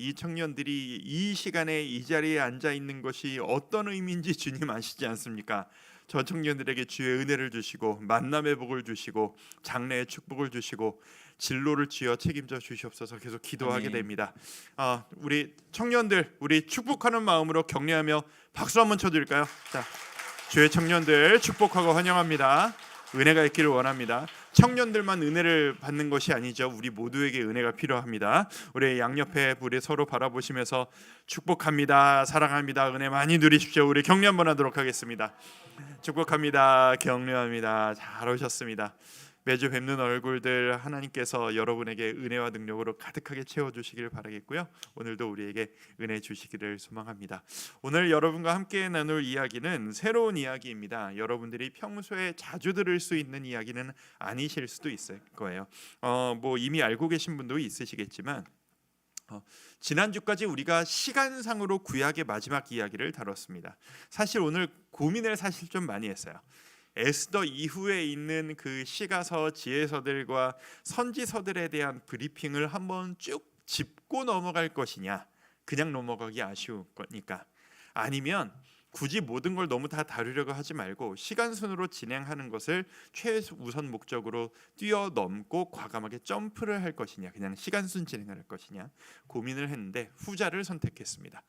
이 청년들이 이 시간에 이 자리에 앉아 있는 것이 어떤 의미인지 주님 아시지 않습니까? 저 청년들에게 주의 은혜를 주시고 만남의 복을 주시고 장래의 축복을 주시고 진로를 주여 책임져 주시옵소서 계속 기도하게 아멘. 됩니다. 우리 청년들 우리 축복하는 마음으로 격려하며 박수 한번 쳐드릴까요? 자, 주의 청년들 축복하고 환영합니다. 은혜가 있기를 원합니다. 청년들만 은혜를 받는 것이 아니죠. 우리 모두에게 은혜가 필요합니다. 우리 양옆에 우리 서로 바라보시면서 축복합니다. 사랑합니다. 은혜 많이 누리십시오. 우리 격려 한번 하도록 하겠습니다. 축복합니다. 격려합니다. 잘 오셨습니다. 매주 뵙는 얼굴들 하나님께서 여러분에게 은혜와 능력으로 가득하게 채워주시길 바라겠고요. 오늘도 우리에게 은혜 주시기를 소망합니다. 오늘 여러분과 함께 나눌 이야기는 새로운 이야기입니다. 여러분들이 평소에 자주 들을 수 있는 이야기는 아니실 수도 있을 거예요. 이미 알고 계신 분도 있으시겠지만 지난주까지 우리가 시간상으로 구약의 마지막 이야기를 다뤘습니다. 사실 오늘 고민을 좀 많이 했어요. 에스더 이후에 있는 그 시가서, 지혜서들과 선지서들에 대한 브리핑을 한번 쭉 짚고 넘어갈 것이냐, 그냥 넘어가기 아쉬울 거니까, 아니면 굳이 모든 걸 너무 다 다루려고 하지 말고 시간순으로 진행하는 것을 최우선 목적으로 뛰어넘고 과감하게 점프를 할 것이냐, 그냥 시간순 진행할 것이냐 고민을 했는데 후자를 선택했습니다.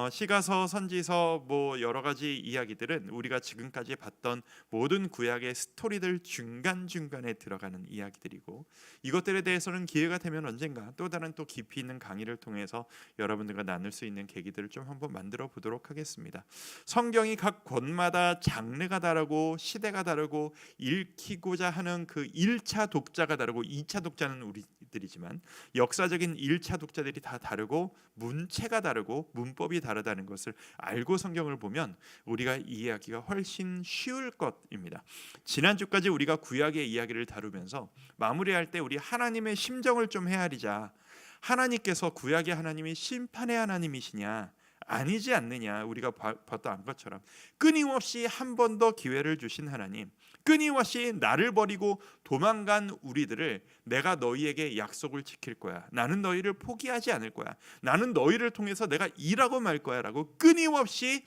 시가서, 선지서 여러 가지 이야기들은 우리가 지금까지 봤던 모든 구약의 스토리들 중간중간에 들어가는 이야기들이고, 이것들에 대해서는 기회가 되면 언젠가 또 다른 또 깊이 있는 강의를 통해서 여러분들과 나눌 수 있는 계기들을 좀 한번 만들어 보도록 하겠습니다. 성경이 각 권마다 장르가 다르고 시대가 다르고 읽히고자 하는 그 1차 독자가 다르고 2차 독자는 우리들이지만 역사적인 1차 독자들이 다 다르고 문체가 다르고 문법이 다르다는 것을 알고 성경을 보면 우리가 이해하기가 훨씬 쉬울 것입니다. 지난주까지 우리가 구약의 이야기를 다루면서 마무리할 때 우리 하나님의 심정을 좀 헤아리자. 하나님께서 구약의 하나님이 심판의 하나님이시냐? 아니지 않느냐. 우리가 봤던 것처럼 끊임없이 한 번 더 기회를 주신 하나님, 끊임없이 나를 버리고 도망간 우리들을 내가 너희에게 약속을 지킬 거야, 나는 너희를 포기하지 않을 거야, 나는 너희를 통해서 내가 일하고 말 거야 라고 끊임없이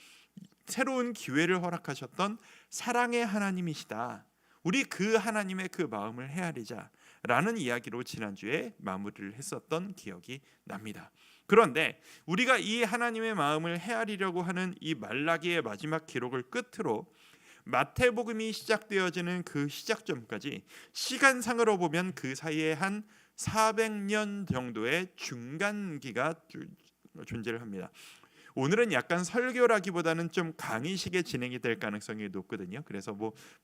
새로운 기회를 허락하셨던 사랑의 하나님이시다. 우리 그 하나님의 그 마음을 헤아리자 라는 이야기로 지난주에 마무리를 했었던 기억이 납니다. 그런데 우리가 이 하나님의 마음을 헤아리려고 하는 이 말라기의 마지막 기록을 끝으로 마태복음이 시작되어지는 그 시작점까지 시간상으로 보면 그 사이에 한 400년 정도의 중간기가 존재를 합니다. 오늘은 약간 설교라기보다는 좀 강의식의 진행이 될 가능성이 높거든요. 그래서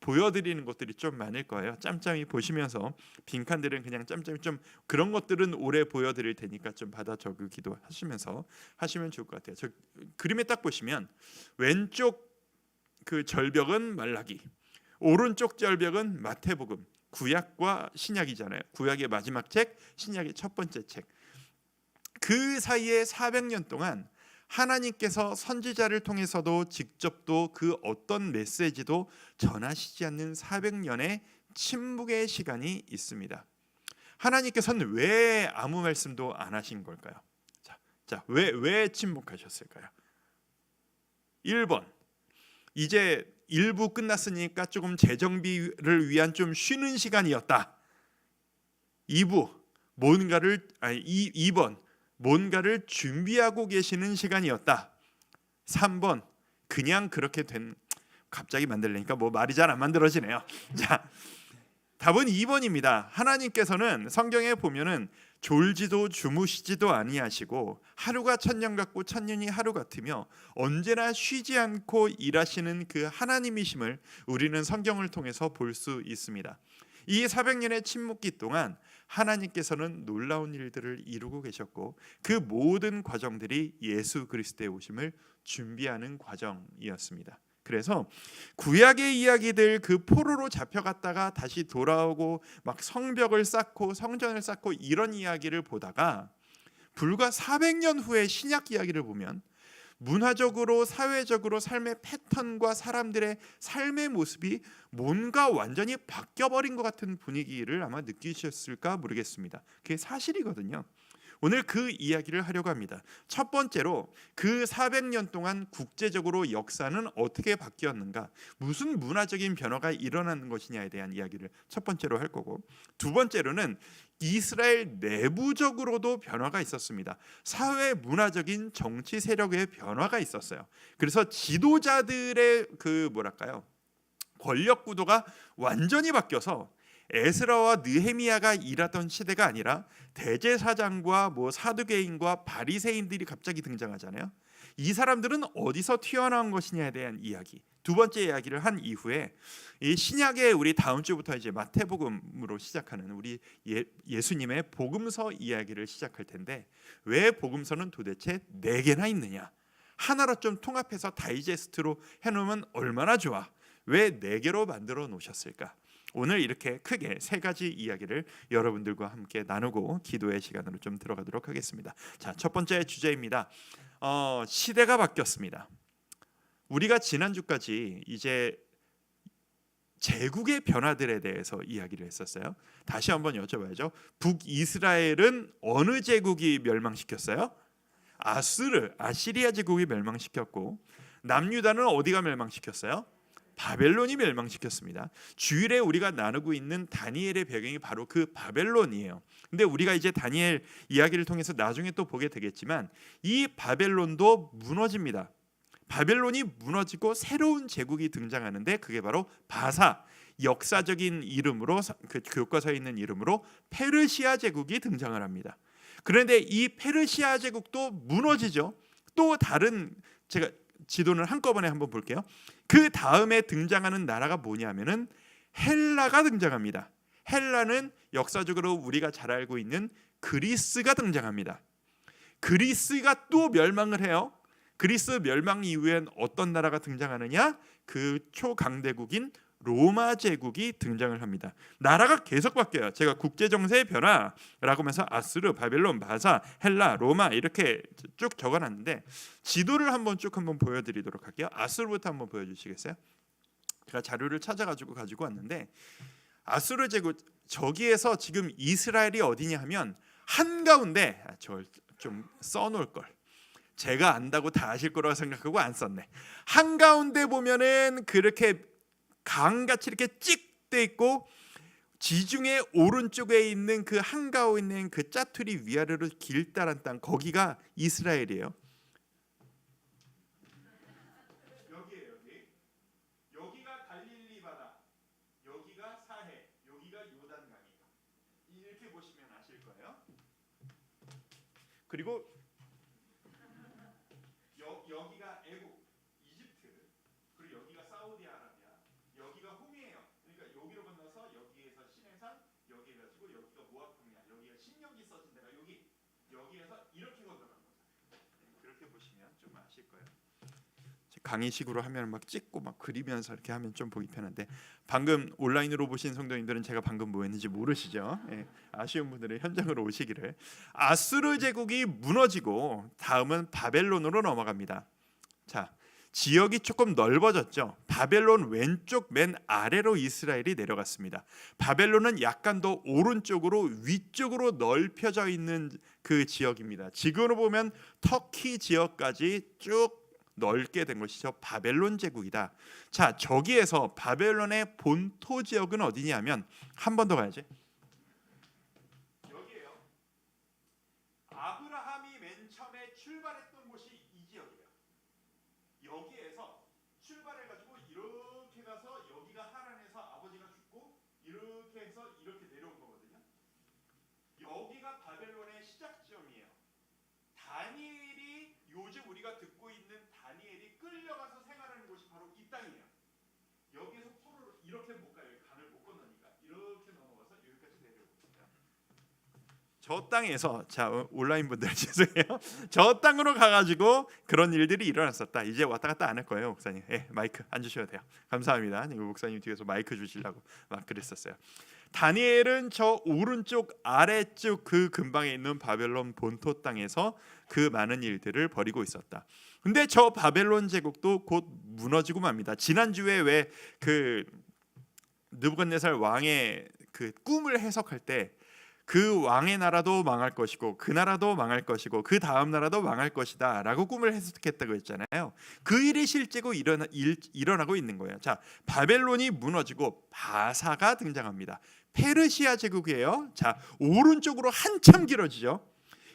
보여드리는 것들이 좀 많을 거예요. 짬짬이 보시면서 빈칸들은 그냥 짬짬이 좀 그런 것들은 오래 보여드릴 테니까 좀 받아 적기도 하시면서 하시면 좋을 것 같아요. 저 그림에 딱 보시면 왼쪽 그 절벽은 말라기, 오른쪽 절벽은 마태복음, 구약과 신약이잖아요. 구약의 마지막 책, 신약의 첫 번째 책. 그 사이에 400년 동안 하나님께서 선지자를 통해서도 직접도 그 어떤 메시지도 전하시지 않는 400년의 침묵의 시간이 있습니다. 하나님께서는 왜 아무 말씀도 안 하신 걸까요? 왜 침묵하셨을까요? 1번, 이제 일부 끝났으니까 조금 재정비를 위한 좀 쉬는 시간이었다. 2번, 뭔가를 준비하고 계시는 시간이었다. 3번, 그냥 그렇게 갑자기 만들려니까 말이 잘 안 만들어지네요. 자, 답은 2번입니다. 하나님께서는 성경에 보면은 졸지도 주무시지도 아니하시고 하루가 천년 같고 천년이 하루 같으며 언제나 쉬지 않고 일하시는 그 하나님이심을 우리는 성경을 통해서 볼 수 있습니다. 이 400년의 침묵기 동안 하나님께서는 놀라운 일들을 이루고 계셨고 그 모든 과정들이 예수 그리스도의 오심을 준비하는 과정이었습니다. 그래서 구약의 이야기들 그 포로로 잡혀갔다가 다시 돌아오고 막 성벽을 쌓고 성전을 쌓고 이런 이야기를 보다가 불과 400년 후에 신약 이야기를 보면 문화적으로 사회적으로 삶의 패턴과 사람들의 삶의 모습이 뭔가 완전히 바뀌어버린 것 같은 분위기를 아마 느끼셨을까 모르겠습니다. 그게 사실이거든요. 오늘 그 이야기를 하려고 합니다. 첫 번째로 그 400년 동안 국제적으로 역사는 어떻게 바뀌었는가, 무슨 문화적인 변화가 일어나는 것이냐에 대한 이야기를 첫 번째로 할 거고, 두 번째로는 이스라엘 내부적으로도 변화가 있었습니다. 사회 문화적인 정치 세력의 변화가 있었어요. 그래서 지도자들의 그 뭐랄까요, 권력 구도가 완전히 바뀌어서 에스라와 느헤미야가 일하던 시대가 아니라 대제사장과 사두개인과 바리새인들이 갑자기 등장하잖아요. 이 사람들은 어디서 튀어나온 것이냐에 대한 이야기, 두 번째 이야기를 한 이후에 이 신약의 우리 다음 주부터 이제 마태복음으로 시작하는 우리 예수님의 복음서 이야기를 시작할 텐데, 왜 복음서는 도대체 4개나 있느냐, 하나로 좀 통합해서 다이제스트로 해놓으면 얼마나 좋아, 왜 4개로 만들어 놓으셨을까? 오늘 이렇게 크게 3가지 이야기를 여러분들과 함께 나누고 기도의 시간으로 좀 들어가도록 하겠습니다. 자, 첫 번째 주제입니다. 시대가 바뀌었습니다. 우리가 지난주까지 이제 제국의 변화들에 대해서 이야기를 했었어요. 다시 한번 여쭤봐야죠. 북이스라엘은 어느 제국이 멸망시켰어요? 아시리아 제국이 멸망시켰고, 남유다는 어디가 멸망시켰어요? 바벨론이 멸망시켰습니다. 주일에 우리가 나누고 있는 다니엘의 배경이 바로 그 바벨론이에요. 근데 우리가 이제 다니엘 이야기를 통해서 나중에 또 보게 되겠지만 이 바벨론도 무너집니다. 바벨론이 무너지고 새로운 제국이 등장하는데 그게 바로 바사, 역사적인 이름으로, 그 교과서에 있는 이름으로 페르시아 제국이 등장을 합니다. 그런데 이 페르시아 제국도 무너지죠. 또 다른, 제가 지도는 한꺼번에 한번 볼게요. 그 다음에 등장하는 나라가 뭐냐면은 헬라가 등장합니다. 헬라는 역사적으로 우리가 잘 알고 있는 그리스가 등장합니다. 그리스가 또 멸망을 해요. 그리스 멸망 이후엔 어떤 나라가 등장하느냐? 그 초강대국인 로마 제국이 등장을 합니다. 나라가 계속 바뀌어요. 제가 국제 정세의 변화라고 하면서 아수르, 바벨론, 바사, 헬라, 로마 이렇게 쭉 적어놨는데, 지도를 한번 보여드리도록 할게요. 아수르부터 한번 보여주시겠어요? 제가 자료를 찾아가지고 가지고 왔는데, 아수르 제국, 저기에서 지금 이스라엘이 어디냐 하면 한가운데, 저 좀 써놓을 걸, 제가 안다고 다 아실 거라고 생각하고 안 썼네. 한가운데 보면은 그렇게 강같이 이렇게 찍돼 있고, 지중해 오른쪽에 있는 그 한가운데 있는 그 짜투리 위아래로 길다란 땅, 거기가 이스라엘이에요. 여기에요. 여기가 갈릴리 바다, 여기가 사해, 여기가 요단강이에요. 이렇게 보시면 아실 거예요. 그리고 여기가 애국, 이집트, 그리고 여기가 사우디아라비아, 여기가 홈이에요. 그러니까 여기로 건너서 여기에서 신해산, 여기 해가지고 여기가 모압풍이야. 여기가 신명기 써진 데가 여기에서 이렇게 건너간 거죠. 그렇게 보시면 좀 아실 거예요. 강의식으로 하면 막 찍고 막 그리면서 이렇게 하면 좀 보기 편한데, 방금 온라인으로 보신 성도님들은 제가 방금 뭐 했는지 모르시죠? 예, 아쉬운 분들은 현장으로 오시기를. 아수르 제국이 무너지고 다음은 바벨론으로 넘어갑니다. 자, 지역이 조금 넓어졌죠. 바벨론 왼쪽 맨 아래로 이스라엘이 내려갔습니다. 바벨론은 약간 더 오른쪽으로 위쪽으로 넓혀져 있는 그 지역입니다. 지금으로 보면 터키 지역까지 쭉 넓게 된 것이죠. 바벨론 제국이다. 자, 저기에서 바벨론의 본토 지역은 어디냐면, 한 번 더 가야지. 여기에요. 아브라함이 맨 처음에 출발했던 곳이 이 지역이에요. 여기에서 출발해가지고 이렇게 가서 여기가 하란에서 아버지가 죽고 이렇게 해서 이렇게 내려온 거거든요. 여기가 바벨론의 시작 지점이에요. 다니엘이, 요즘 우리가 듣고 있는 다니엘이 끌려가서 생활하는 곳이 바로 이 땅이에요. 여기에서 포로로 이렇게 못 가요. 강을 못 건너니까 이렇게 넘어가서 여기까지 내려오고 있어요. 저 땅에서, 자, 온라인 분들 죄송해요. 저 땅으로 가가지고 그런 일들이 일어났었다. 이제 왔다 갔다 안 할 거예요, 목사님. 예, 마이크 안 주셔도 돼요. 감사합니다. 목사님 뒤에서 마이크 주시려고 막 그랬었어요. 다니엘은 저 오른쪽 아래쪽 그 근방에 있는 바벨론 본토 땅에서 그 많은 일들을 벌이고 있었다. 근데 저 바벨론 제국도 곧 무너지고 맙니다. 지난주에 왜 그 느부갓네살 왕의 그 꿈을 해석할 때 그 왕의 나라도 망할 것이고 그 나라도 망할 것이고 그 다음 나라도 망할 것이다 라고 꿈을 해석했다고 했잖아요. 그 일이 실제로 일어나고 있는 거예요. 자, 바벨론이 무너지고 바사가 등장합니다. 페르시아 제국이에요. 자, 오른쪽으로 한참 길어지죠.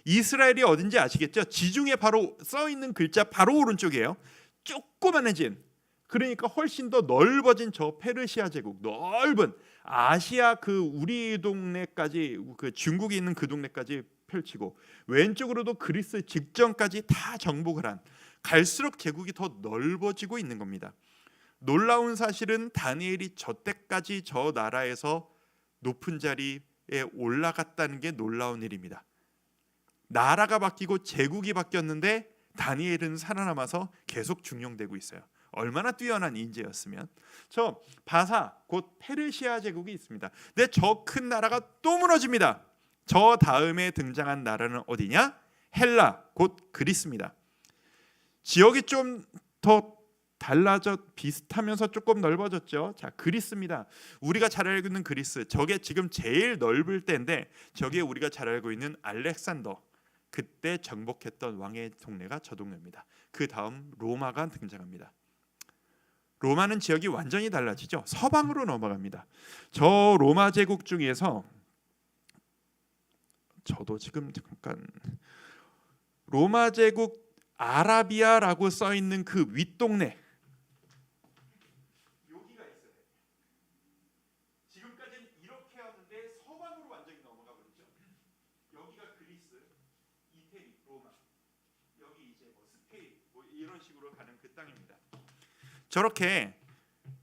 이스라엘이 어딘지 아시겠죠? 지중해 바로 써 있는 글자 바로 오른쪽이에요. 조그만해진, 그러니까 훨씬 더 넓어진 저 페르시아 제국, 넓은 아시아 그 우리 동네까지, 그 중국이 있는 그 동네까지 펼치고 왼쪽으로도 그리스 직전까지 다 정복을 한, 갈수록 제국이 더 넓어지고 있는 겁니다. 놀라운 사실은 다니엘이 저 때까지 저 나라에서 높은 자리에 올라갔다는 게 놀라운 일입니다. 나라가 바뀌고 제국이 바뀌었는데 다니엘은 살아남아서 계속 중용되고 있어요. 얼마나 뛰어난 인재였으면. 저 바사 곧 페르시아 제국이 있습니다. 근데 저 큰 나라가 또 무너집니다. 저 다음에 등장한 나라는 어디냐? 헬라 곧 그리스입니다. 지역이 좀 더 달라져 비슷하면서 조금 넓어졌죠. 자, 그리스입니다. 우리가 잘 알고 있는 그리스, 저게 지금 제일 넓을 때인데 저게 우리가 잘 알고 있는 알렉산더, 그때 정복했던 왕의 동네가 저 동네입니다. 그 다음 로마가 등장합니다. 로마는 지역이 완전히 달라지죠. 서방으로 넘어갑니다. 저 로마 제국 중에서 저도 지금 잠깐 로마 제국 아라비아라고 써 있는 그 윗동네, 여기가 있어요. 지금까지는 이렇게 하는데 서방으로 완전히 넘어가 버렸죠. 여기가 그리스, 이태리, 로마, 여기 이제 뭐 스페인, 뭐 이런 식으로 가는 그 땅입니다. 저렇게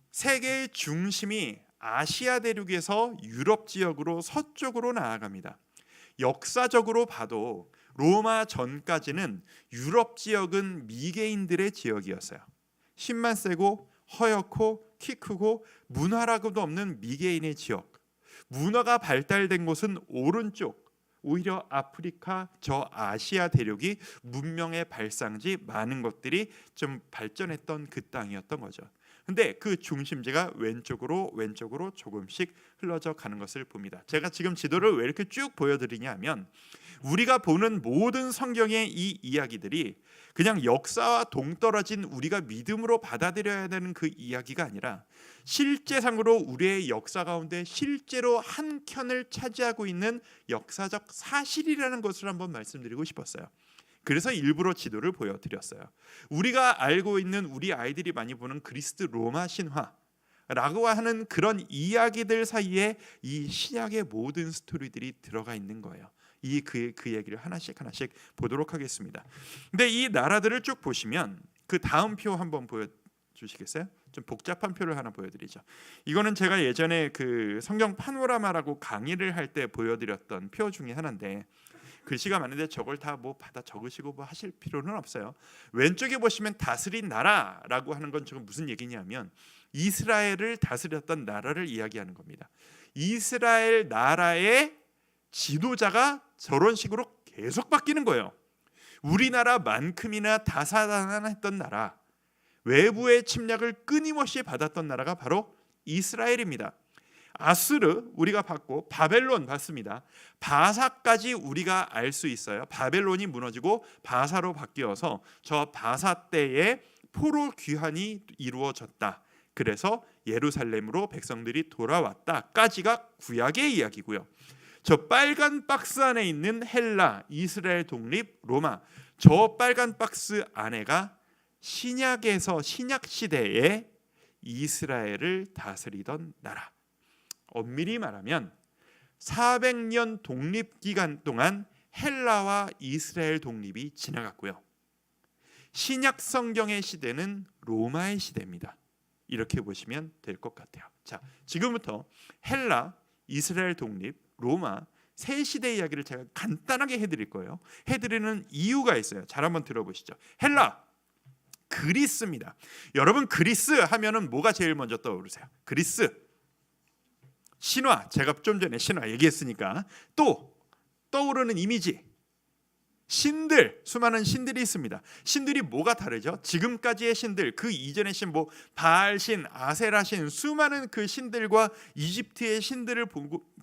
세계의 중심이 아시아 대륙에서 유럽 지역으로 서쪽으로 나아갑니다. 역사적으로 봐도 로마 전까지는 유럽 지역은 미개인들의 지역이었어요. 힘만 세고 허옇고 키 크고 문화라고도 없는 미개인의 지역. 문화가 발달된 곳은 오른쪽, 오히려 아프리카, 저 아시아 대륙이 문명의 발상지, 많은 것들이 좀 발전했던 그 땅이었던 거죠. 근데 그 중심지가 왼쪽으로 조금씩 흘러져 가는 것을 봅니다. 제가 지금 지도를 왜 이렇게 쭉 보여드리냐 하면, 우리가 보는 모든 성경의 이 이야기들이 그냥 역사와 동떨어진 우리가 믿음으로 받아들여야 되는 그 이야기가 아니라 실제상으로 우리의 역사 가운데 실제로 한 켠을 차지하고 있는 역사적 사실이라는 것을 한번 말씀드리고 싶었어요. 그래서 일부러 지도를 보여드렸어요. 우리가 알고 있는, 우리 아이들이 많이 보는 그리스 로마 신화라고 하는 그런 이야기들 사이에 이 신약의 모든 스토리들이 들어가 있는 거예요. 그 얘기를 하나씩 보도록 하겠습니다. 근데 이 나라들을 쭉 보시면 그 다음 표 한번 보여주시겠어요? 좀 복잡한 표를 하나 보여드리죠. 이거는 제가 예전에 그 성경 파노라마라고 강의를 할 때 보여드렸던 표 중에 하나인데, 글씨가 많은데 저걸 다 뭐 받아 적으시고 뭐 하실 필요는 없어요. 왼쪽에 보시면 다스린 나라라고 하는 건 지금 무슨 얘기냐면 이스라엘을 다스렸던 나라를 이야기하는 겁니다. 이스라엘 나라의 지도자가 저런 식으로 계속 바뀌는 거예요. 우리나라만큼이나 다사다난했던 나라, 외부의 침략을 끊임없이 받았던 나라가 바로 이스라엘입니다. 아수르 우리가 봤고 바벨론 봤습니다. 바사까지 우리가 알 수 있어요. 바벨론이 무너지고 바사로 바뀌어서 저 바사 때에 포로 귀환이 이루어졌다. 그래서 예루살렘으로 백성들이 돌아왔다까지가 구약의 이야기고요. 저 빨간 박스 안에 있는 헬라, 이스라엘 독립, 로마, 저 빨간 박스 안에가 신약에서 신약 시대에 이스라엘을 다스리던 나라. 엄밀히 말하면 400년 독립 기간 동안 헬라와 이스라엘 독립이 지나갔고요. 신약 성경의 시대는 로마의 시대입니다. 이렇게 보시면 될 것 같아요. 자, 지금부터 헬라, 이스라엘 독립, 로마 세 시대 이야기를 제가 간단하게 해드릴 거예요. 해드리는 이유가 있어요. 잘 한번 들어보시죠. 헬라, 그리스입니다. 여러분, 그리스 하면은 뭐가 제일 먼저 떠오르세요? 그리스, 신화. 제가 좀 전에 신화 얘기했으니까 또 떠오르는 이미지, 신들, 수많은 신들이 있습니다. 신들이 뭐가 다르죠? 지금까지의 신들, 그 이전의 신, 뭐 바알신, 아세라신, 수많은 그 신들과 이집트의 신들을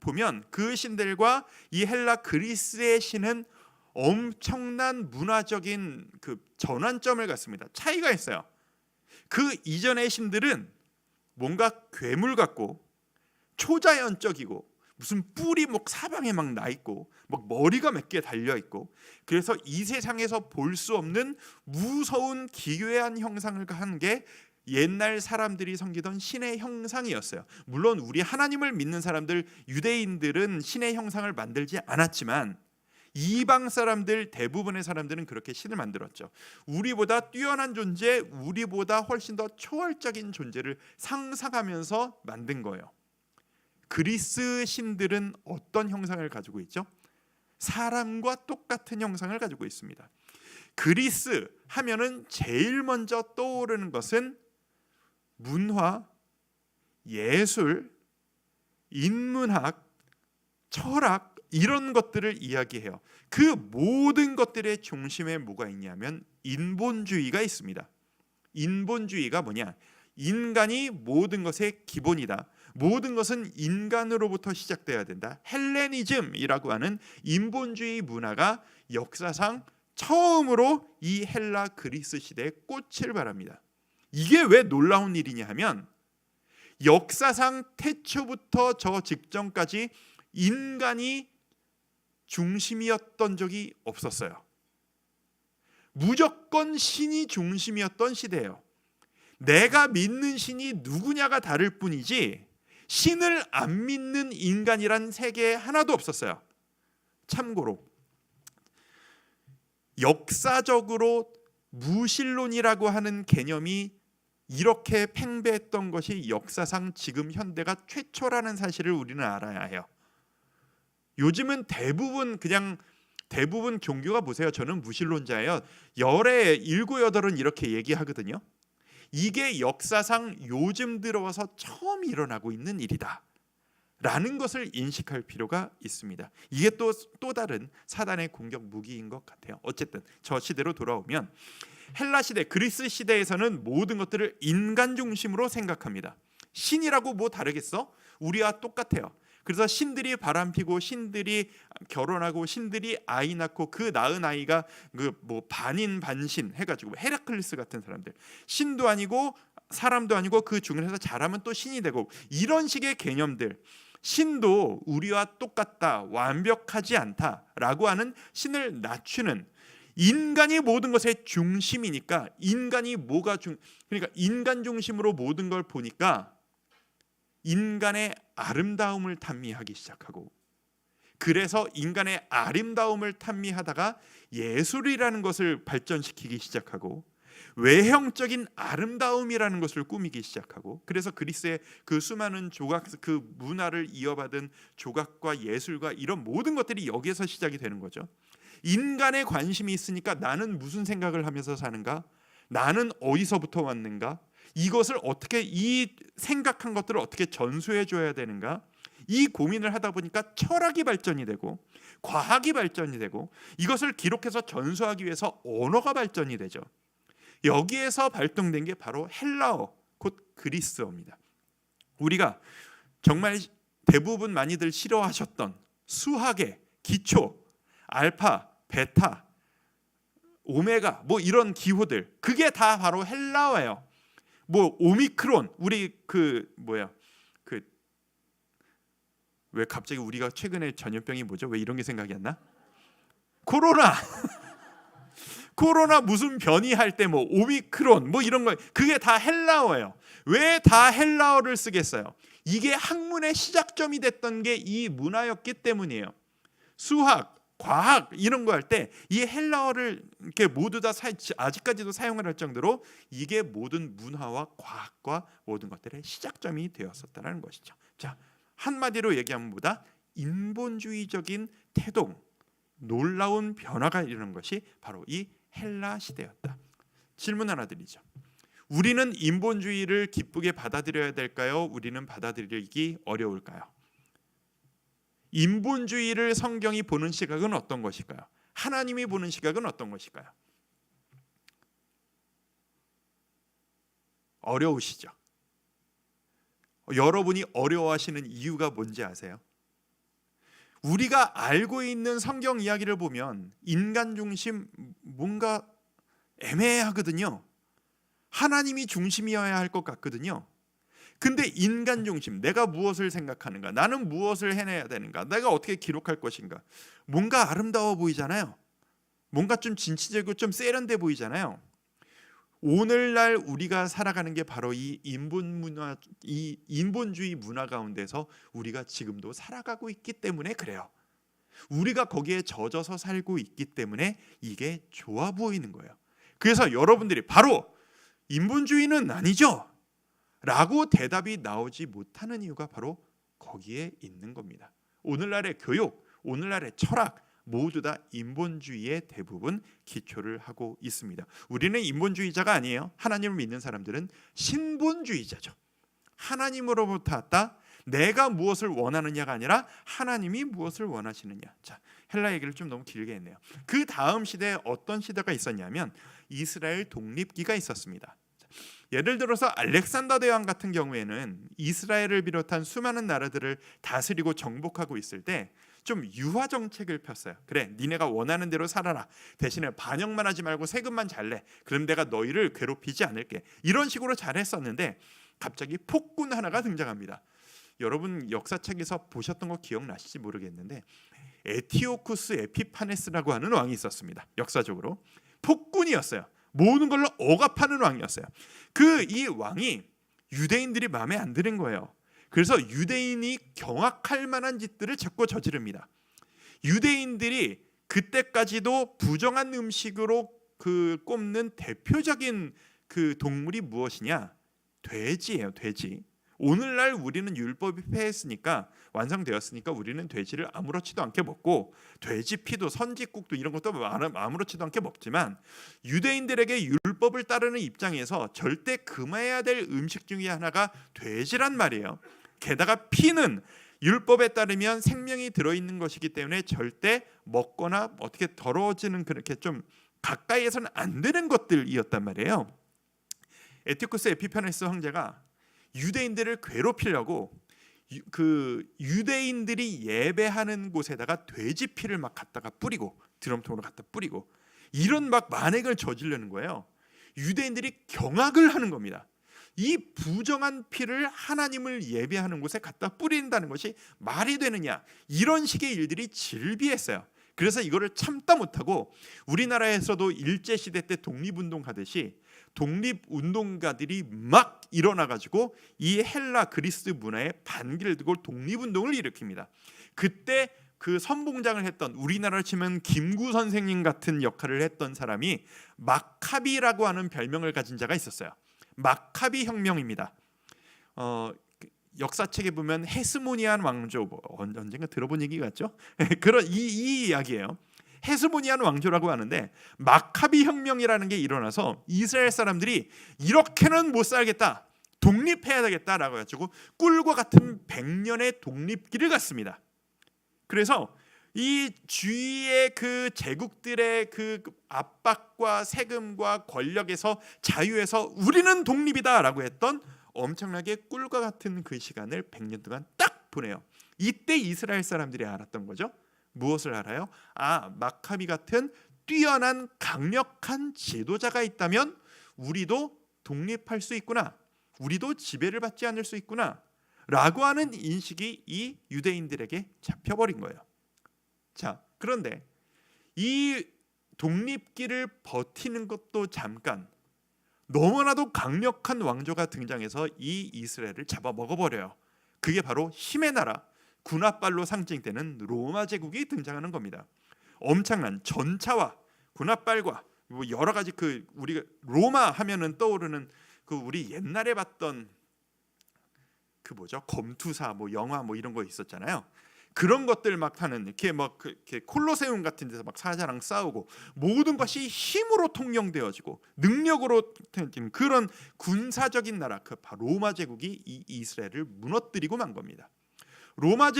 보면 그 신들과 이 헬라 그리스의 신은 엄청난 문화적인 그 전환점을 갖습니다. 차이가 있어요. 그 이전의 신들은 뭔가 괴물 같고 초자연적이고 무슨 뿔이 막 사방에 막 나 있고 막 머리가 몇 개 달려 있고, 그래서 이 세상에서 볼 수 없는 무서운 기괴한 형상을 한 게 옛날 사람들이 섬기던 신의 형상이었어요. 물론 우리 하나님을 믿는 사람들, 유대인들은 신의 형상을 만들지 않았지만 이방 사람들, 대부분의 사람들은 그렇게 신을 만들었죠. 우리보다 뛰어난 존재, 우리보다 훨씬 더 초월적인 존재를 상상하면서 만든 거예요. 그리스 신들은 어떤 형상을 가지고 있죠? 사람과 똑같은 형상을 가지고 있습니다. 그리스 하면은 제일 먼저 떠오르는 것은 문화, 예술, 인문학, 철학, 이런 것들을 이야기해요. 그 모든 것들의 중심에 뭐가 있냐면 인본주의가 있습니다. 인본주의가 뭐냐? 인간이 모든 것의 기본이다. 모든 것은 인간으로부터 시작돼야 된다. 헬레니즘이라고 하는 인본주의 문화가 역사상 처음으로 이 헬라 그리스 시대에 꽃을 발합니다. 이게 왜 놀라운 일이냐 하면 역사상 태초부터 저 직전까지 인간이 중심이었던 적이 없었어요. 무조건 신이 중심이었던 시대예요. 내가 믿는 신이 누구냐가 다를 뿐이지 신을 안 믿는 인간이란 세계에 하나도 없었어요. 참고로 역사적으로 무신론이라고 하는 개념이 이렇게 팽배했던 것이 역사상 지금 현대가 최초라는 사실을 우리는 알아야 해요. 요즘은 대부분 종교가 보세요. 저는 무신론자예요. 열에 7, 8은 이렇게 얘기하거든요. 이게 역사상 요즘 들어와서 처음 일어나고 있는 일이다 라는 것을 인식할 필요가 있습니다. 이게 또 다른 사단의 공격 무기인 것 같아요. 어쨌든 저 시대로 돌아오면 헬라 시대, 그리스 시대에서는 모든 것들을 인간 중심으로 생각합니다. 신이라고 뭐 다르겠어? 우리와 똑같아요. 그래서 신들이 바람피고 신들이 결혼하고 신들이 아이 낳고 그 낳은 아이가 그 뭐 반인 반신 해가지고 헤라클레스 같은 사람들, 신도 아니고 사람도 아니고 그 중에서 잘하면 또 신이 되고, 이런 식의 개념들, 신도 우리와 똑같다, 완벽하지 않다라고 하는 신을 낮추는, 인간이 모든 것의 중심이니까 인간이 그러니까 인간 중심으로 모든 걸 보니까 인간의 아름다움을 탐미하기 시작하고, 그래서 인간의 아름다움을 탐미하다가 예술이라는 것을 발전시키기 시작하고 외형적인 아름다움이라는 것을 꾸미기 시작하고, 그래서 그리스의 그 수많은 조각, 그 문화를 이어받은 조각과 예술과 이런 모든 것들이 여기에서 시작이 되는 거죠. 인간의 관심이 있으니까 나는 무슨 생각을 하면서 사는가? 나는 어디서부터 왔는가? 이것을 어떻게, 이 생각한 것들을 어떻게 전수해 줘야 되는가? 이 고민을 하다 보니까 철학이 발전이 되고 과학이 발전이 되고 이것을 기록해서 전수하기 위해서 언어가 발전이 되죠. 여기에서 발동된 게 바로 헬라어, 곧 그리스어입니다. 우리가 정말 대부분 많이들 싫어하셨던 수학의 기초, 알파, 베타, 오메가, 뭐 이런 기호들, 그게 다 바로 헬라어예요. 뭐 오미크론, 우리 왜 갑자기 우리가 최근에 전염병이 뭐죠? 왜 이런 게 생각이 안 나? 코로나. 코로나 무슨 변이할 때 뭐 오미크론 뭐 이런 거, 그게 다 헬라어예요. 왜 다 헬라어를 쓰겠어요? 이게 학문의 시작점이 됐던 게 이 문화였기 때문이에요. 수학, 과학 이런 거 할 때 이 헬라어를 이렇게 모두 다 아직까지도 사용을 할 정도로 이게 모든 문화와 과학과 모든 것들의 시작점이 되었었다는 것이죠. 자, 한마디로 얘기하면 보다 인본주의적인 태동, 놀라운 변화가 이르는 것이 바로 이 헬라 시대였다. 질문 하나 드리죠. 우리는 인본주의를 기쁘게 받아들여야 될까요? 우리는 받아들이기 어려울까요? 인본주의를 성경이 보는 시각은 어떤 것일까요? 하나님이 보는 시각은 어떤 것일까요? 어려우시죠? 여러분이 어려워하시는 이유가 뭔지 아세요? 우리가 알고 있는 성경 이야기를 보면 인간 중심 뭔가 애매하거든요. 하나님이 중심이어야 할 것 같거든요. 근데 인간 중심, 내가 무엇을 생각하는가, 나는 무엇을 해내야 되는가, 내가 어떻게 기록할 것인가, 뭔가 아름다워 보이잖아요. 뭔가 좀 진취적이고 좀 세련돼 보이잖아요. 오늘날 우리가 살아가는 게 바로 이 인본주의 문화 가운데서 우리가 지금도 살아가고 있기 때문에 그래요. 우리가 거기에 젖어서 살고 있기 때문에 이게 좋아 보이는 거예요. 그래서 여러분들이 바로 인본주의는 아니죠 라고 대답이 나오지 못하는 이유가 바로 거기에 있는 겁니다. 오늘날의 교육, 오늘날의 철학 모두 다 인본주의에 대부분 기초를 하고 있습니다. 우리는 인본주의자가 아니에요. 하나님을 믿는 사람들은 신본주의자죠. 하나님으로부터 왔다. 내가 무엇을 원하느냐가 아니라 하나님이 무엇을 원하시느냐. 자, 헬라 얘기를 좀 너무 길게 했네요. 그 다음 시대에 어떤 시대가 있었냐면 이스라엘 독립기가 있었습니다. 예를 들어서 알렉산더 대왕 같은 경우에는 이스라엘을 비롯한 수많은 나라들을 다스리고 정복하고 있을 때 좀 유화 정책을 폈어요. 그래, 니네가 원하는 대로 살아라. 대신에 반역만 하지 말고 세금만 잘 내. 그럼 내가 너희를 괴롭히지 않을게. 이런 식으로 잘했었는데 갑자기 폭군 하나가 등장합니다. 여러분 역사책에서 보셨던 거 기억나실지 모르겠는데 에티오쿠스 에피파네스라고 하는 왕이 있었습니다. 역사적으로 폭군이었어요. 모든 걸로 억압하는 왕이었어요. 이 왕이 유대인들이 마음에 안 드는 거예요. 그래서 유대인이 경악할 만한 짓들을 자꾸 저지릅니다. 유대인들이 그때까지도 부정한 음식으로 꼽는 대표적인 동물이 무엇이냐? 돼지예요. 돼지. 오늘날 우리는 율법이 폐했으니까 완성되었으니까 우리는 돼지를 아무렇지도 않게 먹고 돼지 피도 선지국도 이런 것도 아무렇지도 않게 먹지만 유대인들에게 율법을 따르는 입장에서 절대 금해야 될 음식 중에 하나가 돼지란 말이에요. 게다가 피는 율법에 따르면 생명이 들어있는 것이기 때문에 절대 먹거나 어떻게 더러워지는 그렇게 좀 가까이에서는 안 되는 것들이었단 말이에요. 에티쿠스 에피파네스 황제가 유대인들을 괴롭히려고 유대인들이 예배하는 곳에다가 돼지 피를 막 갖다가 뿌리고 드럼통으로 갖다 뿌리고 이런 막 만행을 저지르는 거예요. 유대인들이 경악을 하는 겁니다. 이 부정한 피를 하나님을 예배하는 곳에 갖다 뿌린다는 것이 말이 되느냐, 이런 식의 일들이 질비했어요. 그래서 이거를 참다 못하고 우리나라에서도 일제시대 때 독립운동 하듯이 독립운동가들이 막 일어나가지고 이 헬라 그리스 문화에 반기를 들고 독립운동을 일으킵니다. 그때 그 선봉장을 했던, 우리나라로 치면 김구 선생님 같은 역할을 했던 사람이 마카비라고 하는 별명을 가진 자가 있었어요. 마카비 혁명입니다. 역사책에 보면 헤스모니안 왕조, 언젠가 들어본 얘기 같죠? 그런 이 이야기예요. 헤스모니안 왕조라고 하는데 마카비 혁명이라는 게 일어나서 이스라엘 사람들이 이렇게는 못 살겠다, 독립해야 되겠다라고 해가지고 꿀과 같은 100년의 독립기를 갔습니다. 그래서 이 주위의 제국들의 압박과 세금과 권력에서 자유에서 우리는 독립이다라고 했던 엄청나게 꿀과 같은 그 시간을 100년 동안 딱 보내요. 이때 이스라엘 사람들이 알았던 거죠. 무엇을 알아요? 마카비 같은 뛰어난 강력한 지도자가 있다면 우리도 독립할 수 있구나, 우리도 지배를 받지 않을 수 있구나 라고 하는 인식이 이 유대인들에게 잡혀버린 거예요. 자, 그런데 이 독립기를 버티는 것도 잠깐, 너무나도 강력한 왕조가 등장해서 이 이스라엘을 잡아먹어버려요. 그게 바로 힘의 나라, 군합발로 상징되는 로마 제국이 등장하는 겁니다. 엄청난 전차와 군합발과 여러 가지 우리가 로마 하면은 떠오르는 우리 옛날에 봤던 검투사 영화 이런 거 있었잖아요. 그런 것들 막 하는 이렇게 콜로세움 같은 데서 막 사자랑 싸우고 모든 것이 힘으로 통용되어지고 능력으로 그런 군사적인 나라, 로마 제국이 이 이스라엘을 무너뜨리고 만 겁니다. 로마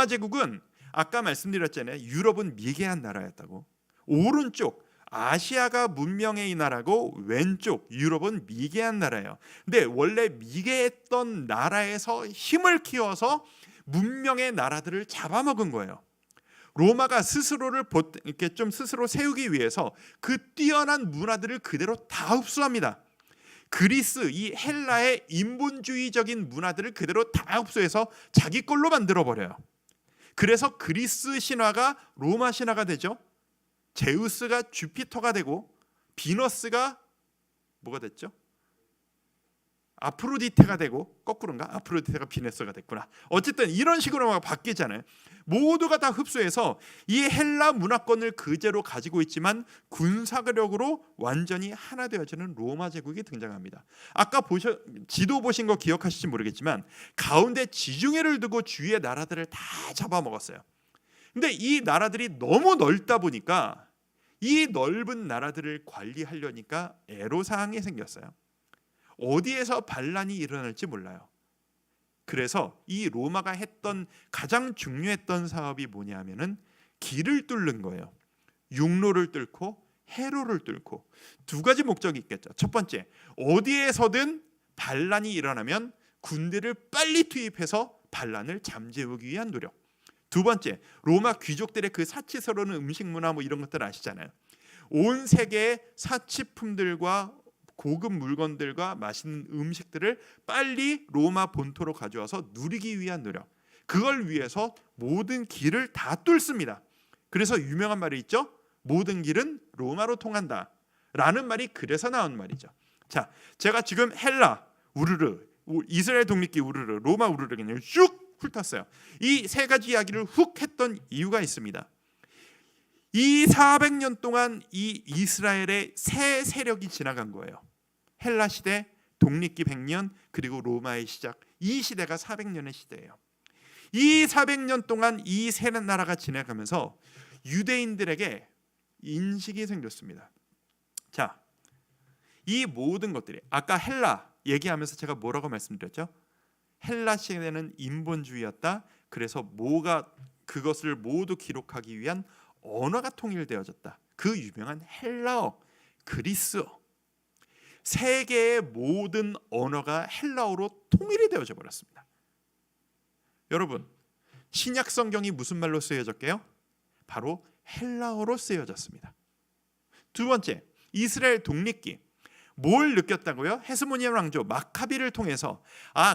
제국은 아까 말씀드렸잖아요. 유럽은 미개한 나라였다고. 오른쪽 아시아가 문명의 나라고 왼쪽 유럽은 미개한 나라예요. 근데 원래 미개했던 나라에서 힘을 키워서 문명의 나라들을 잡아먹은 거예요. 로마가 스스로를 이렇게 좀 스스로 세우기 위해서 그 뛰어난 문화들을 그대로 다 흡수합니다. 그리스, 이 헬라의 인본주의적인 문화들을 그대로 다 흡수해서 자기 걸로 만들어 버려요. 그래서 그리스 신화가 로마 신화가 되죠. 제우스가 주피터가 되고 비너스가 뭐가 됐죠? 아프로디테가 되고, 거꾸로인가? 아프로디테가 비너스가 됐구나. 어쨌든 이런 식으로 막 바뀌잖아요. 모두가 다 흡수해서 이 헬라 문화권을 그대로 가지고 있지만 군사력으로 완전히 하나 되어지는 로마 제국이 등장합니다. 아까 지도 보신 거 기억하실지 모르겠지만 가운데 지중해를 두고 주위의 나라들을 다 잡아먹었어요. 근데 이 나라들이 너무 넓다 보니까 이 넓은 나라들을 관리하려니까 애로사항이 생겼어요. 어디에서 반란이 일어날지 몰라요. 그래서 이 로마가 했던 가장 중요했던 사업이 뭐냐면은 길을 뚫는 거예요. 육로를 뚫고 해로를 뚫고. 두 가지 목적이 있겠죠. 첫 번째, 어디에서든 반란이 일어나면 군대를 빨리 투입해서 반란을 잠재우기 위한 노력. 두 번째, 로마 귀족들의 그 사치스러운 음식 문화 뭐 이런 것들 아시잖아요. 온 세계의 사치품들과 고급 물건들과 맛있는 음식들을 빨리 로마 본토로 가져와서 누리기 위한 노력. 그걸 위해서 모든 길을 다 뚫습니다. 그래서 유명한 말이 있죠. 모든 길은 로마로 통한다 라는 말이 그래서 나온 말이죠. 자, 제가 지금 헬라 우르르, 이스라엘 독립기 우르르, 로마 우르르 그냥 쭉 훑었어요. 이 세 가지 이야기를 훅 했던 이유가 있습니다. 이 400년 동안 이 이스라엘의 새 세력이 지나간 거예요. 헬라 시대, 독립기 100년, 그리고 로마의 시작. 이 시대가 400년의 시대예요. 이 400년 동안 이 세 나라가 지나가면서 유대인들에게 인식이 생겼습니다. 자, 이 모든 것들이 아까 헬라 얘기하면서 제가 뭐라고 말씀드렸죠? 헬라 시대는 인본주의였다. 그래서 그것을 모두 기록하기 위한 언어가 통일되어졌다. 그 유명한 헬라어, 그리스어. 세계의 모든 언어가 헬라어로 통일이 되어져 버렸습니다. 여러분, 신약 성경이 무슨 말로 쓰여졌게요? 바로 헬라어로 쓰여졌습니다. 두 번째, 이스라엘 독립기. 뭘 느꼈다고요? 헤스모니아 왕조 마카비를 통해서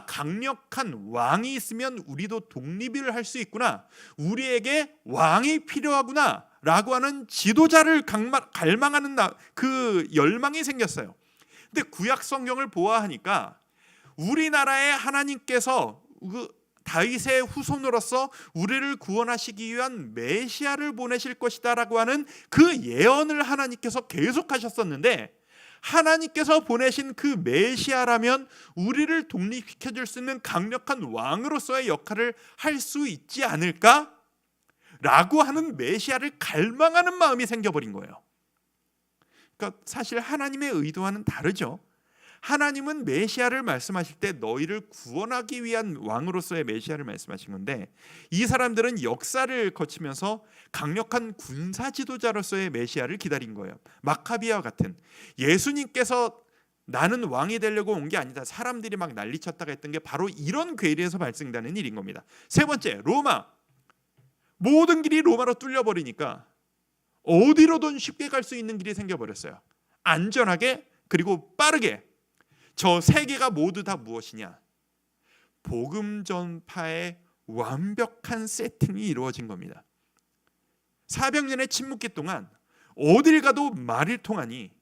강력한 왕이 있으면 우리도 독립을 할 수 있구나. 우리에게 왕이 필요하구나 라고 하는 지도자를 갈망하는 그 열망이 생겼어요. 근데 구약 성경을 보아하니까 우리나라의 하나님께서 다윗의 후손으로서 우리를 구원하시기 위한 메시아를 보내실 것이다라고 하는 그 예언을 하나님께서 계속하셨었는데, 하나님께서 보내신 그 메시아라면 우리를 독립시켜줄 수 있는 강력한 왕으로서의 역할을 할 수 있지 않을까? 라고 하는 메시아를 갈망하는 마음이 생겨버린 거예요. 그러니까 사실 하나님의 의도와는 다르죠. 하나님은 메시아를 말씀하실 때 너희를 구원하기 위한 왕으로서의 메시아를 말씀하신 건데, 이 사람들은 역사를 거치면서 강력한 군사 지도자로서의 메시아를 기다린 거예요. 마카비와 같은. 예수님께서 나는 왕이 되려고 온 게 아니다, 사람들이 막 난리쳤다가 했던 게 바로 이런 괴리에서 발생되는 일인 겁니다. 세 번째, 로마. 모든 길이 로마로 뚫려버리니까 어디로든 쉽게 갈 수 있는 길이 생겨버렸어요. 안전하게, 그리고 빠르게. 저 세 개가 모두 다 무엇이냐? 복음 전파의 완벽한 세팅이 이루어진 겁니다. 400년의 침묵기 동안 어딜 가도 말을 통하니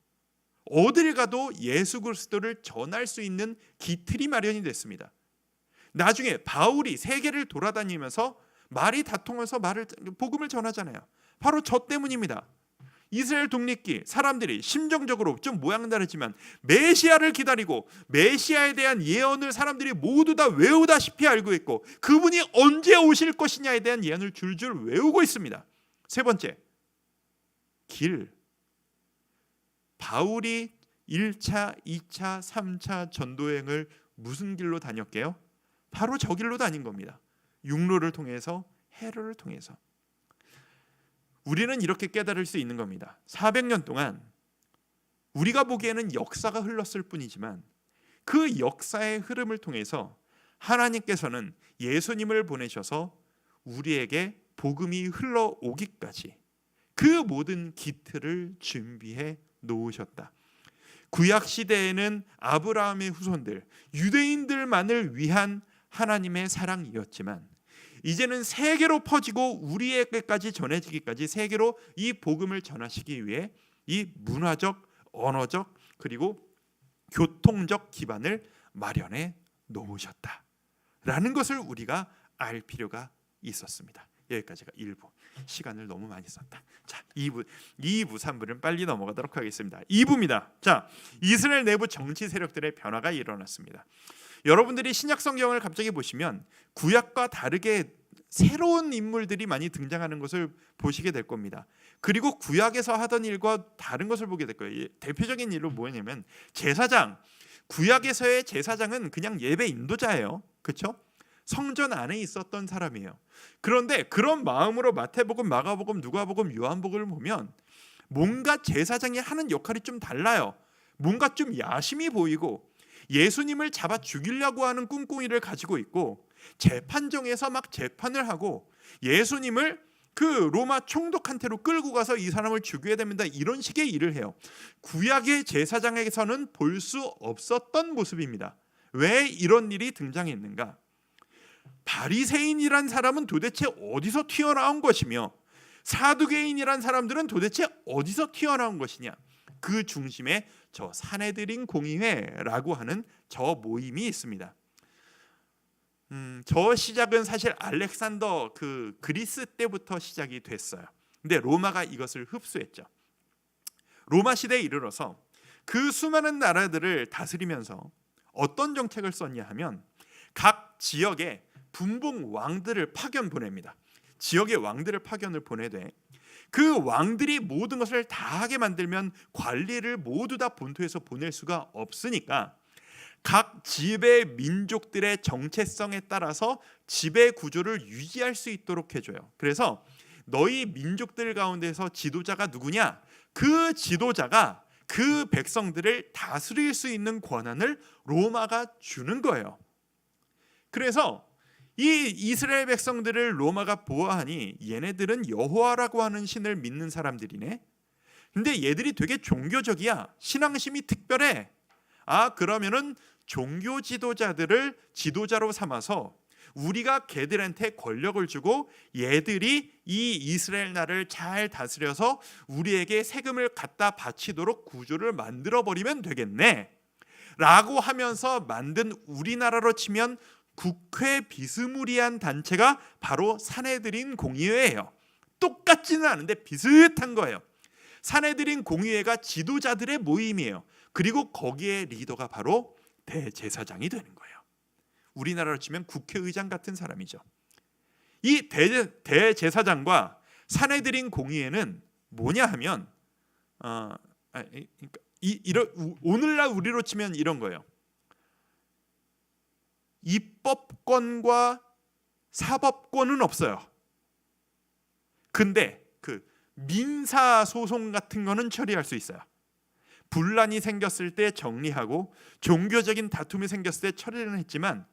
어딜 가도 예수 그리스도를 전할 수 있는 기틀이 마련이 됐습니다. 나중에 바울이 세계를 돌아다니면서 말이 다 통해서 복음을 전하잖아요. 바로 저 때문입니다. 이스라엘 독립기 사람들이 심정적으로 좀 모양은 다르지만 메시아를 기다리고 메시아에 대한 예언을 사람들이 모두 다 외우다시피 알고 있고, 그분이 언제 오실 것이냐에 대한 예언을 줄줄 외우고 있습니다. 세 번째, 길. 바울이 1차, 2차, 3차 전도여행을 무슨 길로 다녔게요? 바로 저 길로 다닌 겁니다. 육로를 통해서 헤롯을 통해서. 우리는 이렇게 깨달을 수 있는 겁니다. 400년 동안 우리가 보기에는 역사가 흘렀을 뿐이지만 그 역사의 흐름을 통해서 하나님께서는 예수님을 보내셔서 우리에게 복음이 흘러오기까지 그 모든 기틀을 준비해 놓으셨다. 구약 시대에는 아브라함의 후손들, 유대인들만을 위한 하나님의 사랑이었지만 이제는 세계로 퍼지고 우리에게까지 전해지기까지 세계로 이 복음을 전하시기 위해 이 문화적, 언어적 그리고 교통적 기반을 마련해 놓으셨다라는 것을 우리가 알 필요가 있었습니다. 여기까지가 1부. 시간을 너무 많이 썼다. 자, 2부, 3부는 빨리 넘어가도록 하겠습니다. 2부입니다. 자, 이스라엘 내부 정치 세력들의 변화가 일어났습니다. 여러분들이 신약 성경을 갑자기 보시면 구약과 다르게 새로운 인물들이 많이 등장하는 것을 보시게 될 겁니다. 그리고 구약에서 하던 일과 다른 것을 보게 될 거예요. 대표적인 일로 뭐냐면 제사장. 구약에서의 제사장은 그냥 예배 인도자예요. 그렇죠? 성전 안에 있었던 사람이에요. 그런데 그런 마음으로 마태복음, 마가복음, 누가복음, 요한복음을 보면 뭔가 제사장이 하는 역할이 좀 달라요. 뭔가 좀 야심이 보이고 예수님을 잡아 죽이려고 하는 꿍꿍이를 가지고 있고 재판정에서 막 재판을 하고 예수님을 그 로마 총독한테로 끌고 가서 이 사람을 죽여야 됩니다. 이런 식의 일을 해요. 구약의 제사장에게서는 볼 수 없었던 모습입니다. 왜 이런 일이 등장했는가? 바리새인이란 사람은 도대체 어디서 튀어나온 것이며 사두개인이란 사람들은 도대체 어디서 튀어나온 것이냐? 그 중심에 저 산헤드린 공의회라고 하는 저 모임이 있습니다. 저 시작은 사실 알렉산더 그 그리스 때부터 시작이 됐어요. 근데 로마가 이것을 흡수했죠. 로마 시대에 이르러서 그 수많은 나라들을 다스리면서 어떤 정책을 썼냐 하면 각 지역에 분봉 왕들을 파견 보냅니다. 지역의 왕들을 파견을 보내되 그 왕들이 모든 것을 다 하게 만들면 관리를 모두 다 본토에서 보낼 수가 없으니까 각 지배 민족들의 정체성에 따라서 지배 구조를 유지할 수 있도록 해줘요. 그래서 너희 민족들 가운데서 지도자가 누구냐? 그 지도자가 그 백성들을 다스릴 수 있는 권한을 로마가 주는 거예요. 그래서 이 이스라엘 백성들을 로마가 보아하니 얘네들은 여호와라고 하는 신을 믿는 사람들이네. 근데 얘들이 되게 종교적이야. 신앙심이 특별해. 그러면은 종교 지도자들을 지도자로 삼아서 우리가 걔들한테 권력을 주고 얘들이 이 이스라엘 나라를 잘 다스려서 우리에게 세금을 갖다 바치도록 구조를 만들어버리면 되겠네 라고 하면서 만든 우리나라로 치면 국회 비스무리한 단체가 바로 산헤드린 공의회예요. 똑같지는 않은데 비슷한 거예요. 산헤드린 공의회가 지도자들의 모임이에요. 그리고 거기에 리더가 바로 대제사장이 되는 거예요. 우리나라로 치면 국회의장 같은 사람이죠. 이 대제사장과 산헤드린 공의회는 뭐냐 하면 오늘날 우리로 치면 이런 거예요. 입법권과 사법권은 없어요. 근데 그 민사 소송 같은 거는 처리할 수 있어요. 분란이 생겼을 때 정리하고 종교적인 다툼이 생겼을 때 처리는 했지만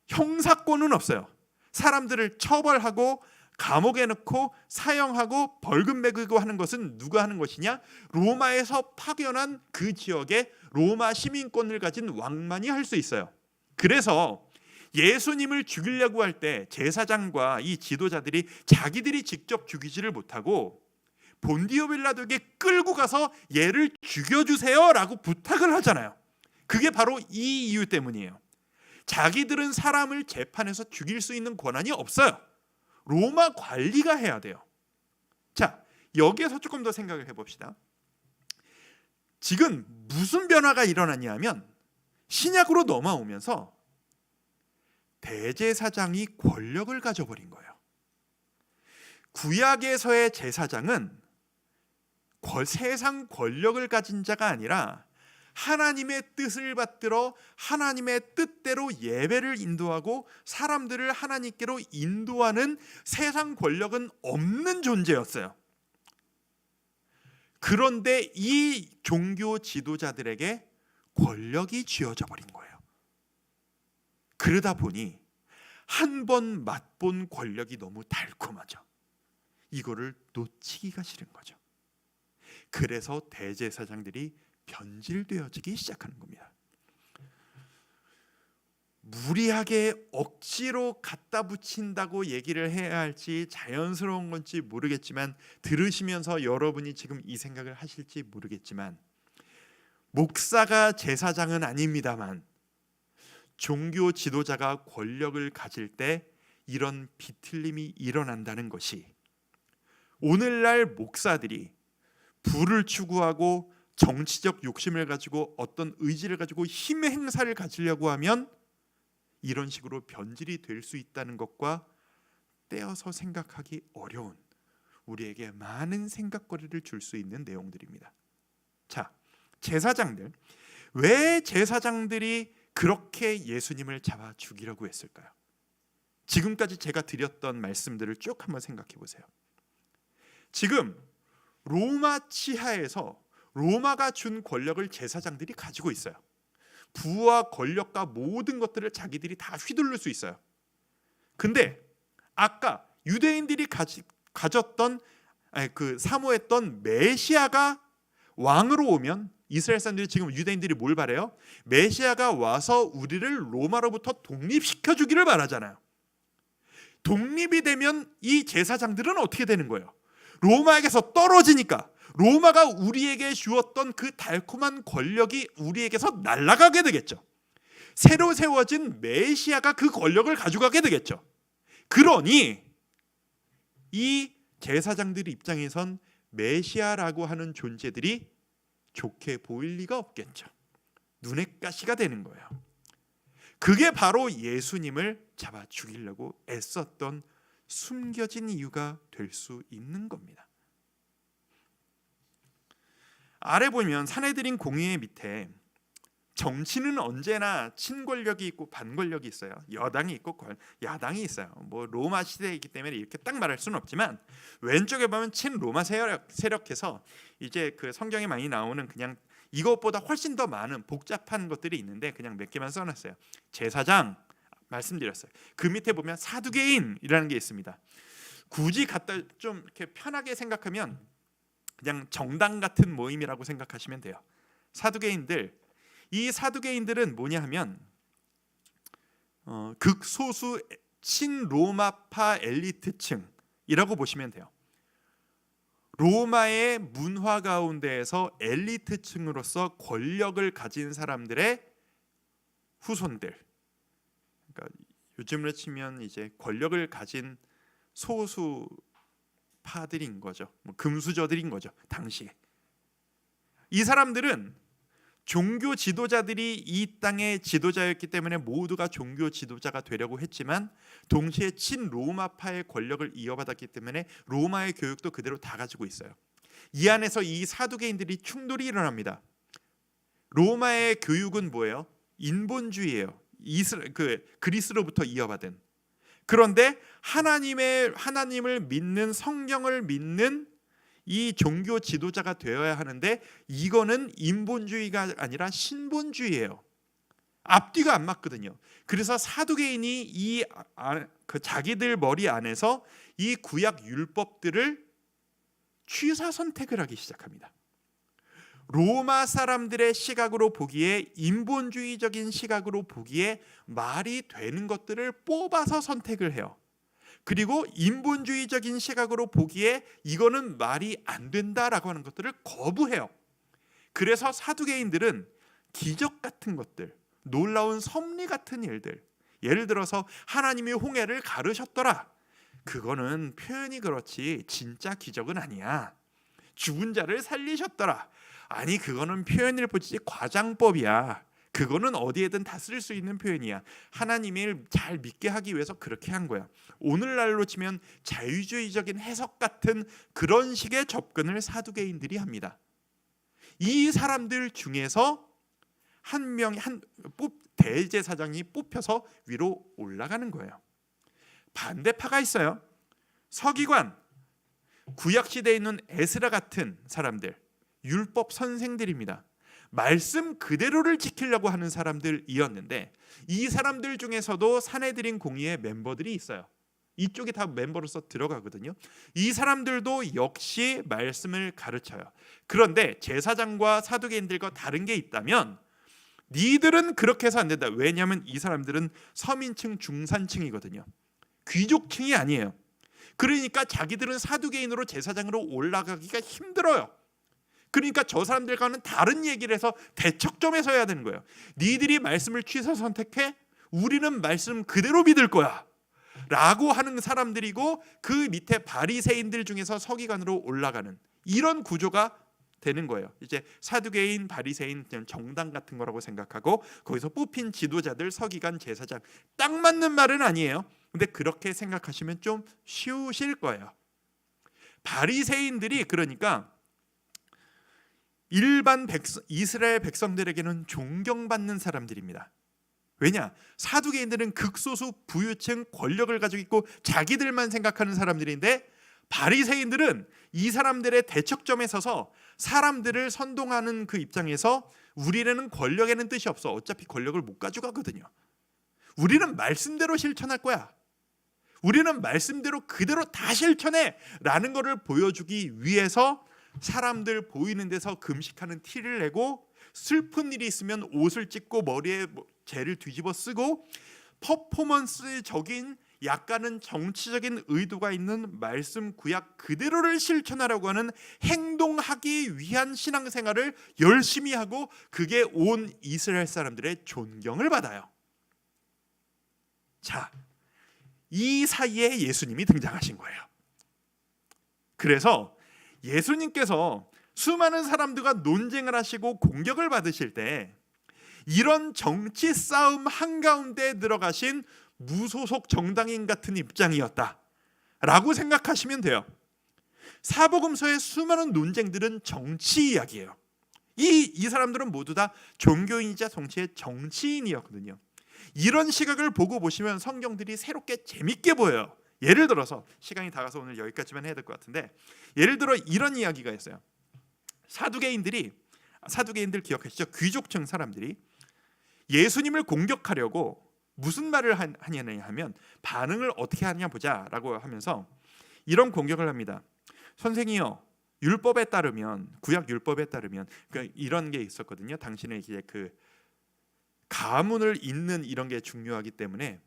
형사권은 없어요. 사람들을 처벌하고 감옥에 넣고 사형하고 벌금 매기고 하는 것은 누가 하는 것이냐? 로마에서 파견한 그 지역의 로마 시민권을 가진 왕만이 할 수 있어요. 그래서 예수님을 죽이려고 할 때 제사장과 이 지도자들이 자기들이 직접 죽이지를 못하고 본디오 빌라도에게 끌고 가서 얘를 죽여주세요 라고 부탁을 하잖아요. 그게 바로 이 이유 때문이에요. 자기들은 사람을 재판해서 죽일 수 있는 권한이 없어요. 로마 관리가 해야 돼요. 자, 여기에서 조금 더 생각을 해봅시다. 지금 무슨 변화가 일어났냐면 신약으로 넘어오면서 대제사장이 권력을 가져버린 거예요. 구약에서의 제사장은 세상 권력을 가진 자가 아니라 하나님의 뜻을 받들어 하나님의 뜻대로 예배를 인도하고 사람들을 하나님께로 인도하는 세상 권력은 없는 존재였어요. 그런데 이 종교 지도자들에게 권력이 쥐어져 버린 거예요. 그러다 보니 한 번 맛본 권력이 너무 달콤하죠. 이거를 놓치기가 싫은 거죠. 그래서 대제사장들이 변질되어지기 시작하는 겁니다. 무리하게 억지로 갖다 붙인다고 얘기를 해야 할지 자연스러운 건지 모르겠지만, 들으시면서 여러분이 지금 이 생각을 하실지 모르겠지만, 목사가 제사장은 아닙니다만 종교 지도자가 권력을 가질 때 이런 비틀림이 일어난다는 것이, 오늘날 목사들이 부를 추구하고 정치적 욕심을 가지고 어떤 의지를 가지고 힘 행사를 가지려고 하면 이런 식으로 변질이 될 수 있다는 것과 떼어서 생각하기 어려운, 우리에게 많은 생각거리를 줄 수 있는 내용들입니다. 자, 제사장들, 왜 제사장들이 그렇게 예수님을 잡아 죽이려고 했을까요? 지금까지 제가 드렸던 말씀들을 쭉 한번 생각해 보세요. 지금 로마 치하에서 로마가 준 권력을 제사장들이 가지고 있어요. 부와 권력과 모든 것들을 자기들이 다 휘둘릴 수 있어요. 근데 아까 유대인들이 가졌던 사모했던 메시아가 왕으로 오면, 이스라엘 사람들이 지금 유대인들이 뭘 바래요? 메시아가 와서 우리를 로마로부터 독립시켜 주기를 바라잖아요. 독립이 되면 이 제사장들은 어떻게 되는 거예요? 로마에게서 떨어지니까 로마가 우리에게 주었던 그 달콤한 권력이 우리에게서 날아가게 되겠죠. 새로 세워진 메시아가 그 권력을 가져가게 되겠죠. 그러니 이 제사장들 입장에선 메시아라고 하는 존재들이 좋게 보일 리가 없겠죠. 눈의 가시가 되는 거예요. 그게 바로 예수님을 잡아 죽이려고 애썼던 숨겨진 이유가 될 수 있는 겁니다. 아래 보면 사내들인 공의회 밑에, 정치는 언제나 친권력이 있고 반권력이 있어요. 여당이 있고 야당이 있어요. 뭐 로마 시대이기 때문에 이렇게 딱 말할 수는 없지만, 왼쪽에 보면 친로마 세력에서 이제 그 성경에 많이 나오는 그냥 이것보다 훨씬 더 많은 복잡한 것들이 있는데 그냥 몇 개만 써놨어요. 제사장 말씀드렸어요. 그 밑에 보면 사두개인이라는 게 있습니다. 굳이 갖다 좀 이렇게 편하게 생각하면 그냥 정당 같은 모임이라고 생각하시면 돼요. 이 사두개인들은 뭐냐 하면 극소수 친로마파 엘리트층이라고 보시면 돼요. 로마의 문화 가운데에서 엘리트층으로서 권력을 가진 사람들의 후손들, 그러니까 요즘으로 치면 이제 권력을 가진 소수파들인 거죠. 금수저들인 거죠. 당시에 이 사람들은 종교 지도자들이 이 땅의 지도자였기 때문에 모두가 종교 지도자가 되려고 했지만, 동시에 친로마파의 권력을 이어받았기 때문에 로마의 교육도 그대로 다 가지고 있어요. 이 안에서 이 사두개인들이 충돌이 일어납니다. 로마의 교육은 뭐예요? 인본주의예요. 그리스로부터 이어받은. 그런데 하나님을 믿는, 성경을 믿는 이 종교 지도자가 되어야 하는데, 이거는 인본주의가 아니라 신본주의예요. 앞뒤가 안 맞거든요. 그래서 사두개인이 자기들 머리 안에서 이 구약 율법들을 취사 선택을 하기 시작합니다. 로마 사람들의 시각으로 보기에, 인본주의적인 시각으로 보기에 말이 되는 것들을 뽑아서 선택을 해요. 그리고 인본주의적인 시각으로 보기에 이거는 말이 안 된다라고 하는 것들을 거부해요. 그래서 사두개인들은 기적 같은 것들, 놀라운 섭리 같은 일들, 예를 들어서 하나님이 홍해를 가르셨더라, 그거는 표현이 그렇지 진짜 기적은 아니야. 죽은 자를 살리셨더라, 아니 그거는 표현일 뿐이지 과장법이야. 그거는 어디에든 다 쓸 수 있는 표현이야. 하나님을 잘 믿게 하기 위해서 그렇게 한 거야. 오늘날로 치면 자유주의적인 해석 같은 그런 식의 접근을 사두개인들이 합니다. 이 사람들 중에서 대제사장이 뽑혀서 위로 올라가는 거예요. 반대파가 있어요. 서기관, 구약 시대에 있는 에스라 같은 사람들, 율법 선생들입니다. 말씀 그대로를 지키려고 하는 사람들이었는데 이 사람들 중에서도 산헤드린 공의회 멤버들이 있어요. 이쪽이 다 멤버로서 들어가거든요. 이 사람들도 역시 말씀을 가르쳐요. 그런데 제사장과 사두개인들과 다른 게 있다면 니들은 그렇게 해서 안 된다. 왜냐하면 이 사람들은 서민층, 중산층이거든요. 귀족층이 아니에요. 그러니까 자기들은 사두개인으로 제사장으로 올라가기가 힘들어요. 그러니까 저 사람들과는 다른 얘기를 해서 대척점에서 해야 되는 거예요. 니들이 말씀을 취소 선택해? 우리는 말씀 그대로 믿을 거야 라고 하는 사람들이고, 그 밑에 바리새인들 중에서 서기관으로 올라가는 이런 구조가 되는 거예요. 이제 사두개인, 바리새인 정당 같은 거라고 생각하고 거기서 뽑힌 지도자들, 서기관, 제사장, 딱 맞는 말은 아니에요. 근데 그렇게 생각하시면 좀 쉬우실 거예요. 바리새인들이 그러니까 일반 이스라엘 백성들에게는 존경받는 사람들입니다. 왜냐? 사두개인들은 극소수 부유층, 권력을 가지고 있고 자기들만 생각하는 사람들인데, 바리새인들은 이 사람들의 대척점에 서서 사람들을 선동하는 그 입장에서 우리는 권력에는 뜻이 없어. 어차피 권력을 못 가져가거든요. 우리는 말씀대로 실천할 거야. 우리는 말씀대로 그대로 다 실천해 라는 것을 보여주기 위해서 사람들 보이는 데서 금식하는 티를 내고, 슬픈 일이 있으면 옷을 찢고 머리에 재를 뒤집어 쓰고, 퍼포먼스적인 약간은 정치적인 의도가 있는 말씀 구약 그대로를 실천하려고 하는 행동하기 위한 신앙생활을 열심히 하고, 그게 온 이스라엘 사람들의 존경을 받아요. 자, 이 사이에 예수님이 등장하신 거예요. 그래서 예수님께서 수많은 사람들과 논쟁을 하시고 공격을 받으실 때 이런 정치 싸움 한가운데 들어가신 무소속 정당인 같은 입장이었다라고 생각하시면 돼요. 사복음서의 수많은 논쟁들은 정치 이야기예요. 이 사람들은 모두 다 종교인이자 정치의 정치인이었거든요. 이런 시각을 보고 보시면 성경들이 새롭게 재밌게 보여요. 예를 들어서 시간이 다 가서 오늘 여기까지만 해야 될 것 같은데, 예를 들어 이런 이야기가 있어요. 사두개인들 기억하시죠? 귀족층 사람들이 예수님을 공격하려고 무슨 말을 하냐냐 하면, 반응을 어떻게 하냐 보자라고 하면서 이런 공격을 합니다. 선생이요, 율법에 따르면, 구약 율법에 따르면, 그러니까 이런 게 있었거든요. 당신의 이제 그 가문을 잇는 이런 게 중요하기 때문에